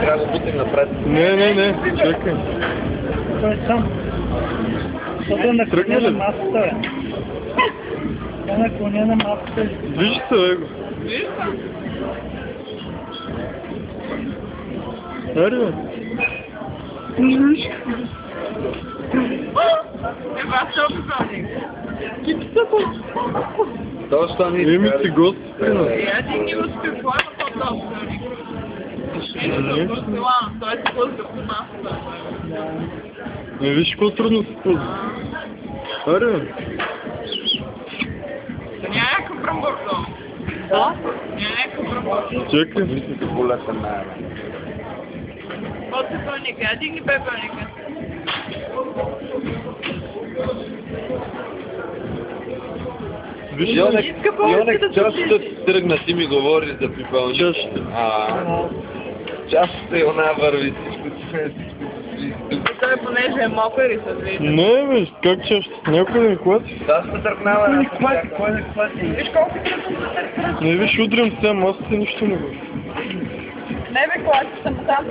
Трябва да бутим напред. Не, чакай. Той е сам. Защото е наклонена масата, бе. Е наклонена масата. Виж се, бе. Ари, бе. Това ще обзорник. Това ще не Еми си гост. Я дигни от какво е това обзорник. Вижте, порцелан, той се пълзга по масата. Не виж какво трудно се пълзва. Ари, бе. Няма някакъв брамбор долу. Да? Няма някакъв брамбор. Чакай. Мислите болета на От пепелника, я дигни пепелника. Виж, Йонек, чашата ти тръгна, ти ми говориш за пипълника. чашата. Чашата и она върви, всичко И той понеже е мокър и се вижда. Не, бе, как чашата? Някой да ми клати? Да, ще тръгнава. Кой не хвати? Виж колко тръгна. Не, виж, удрям сега масата, нищо не го. Не бе, класи съм там.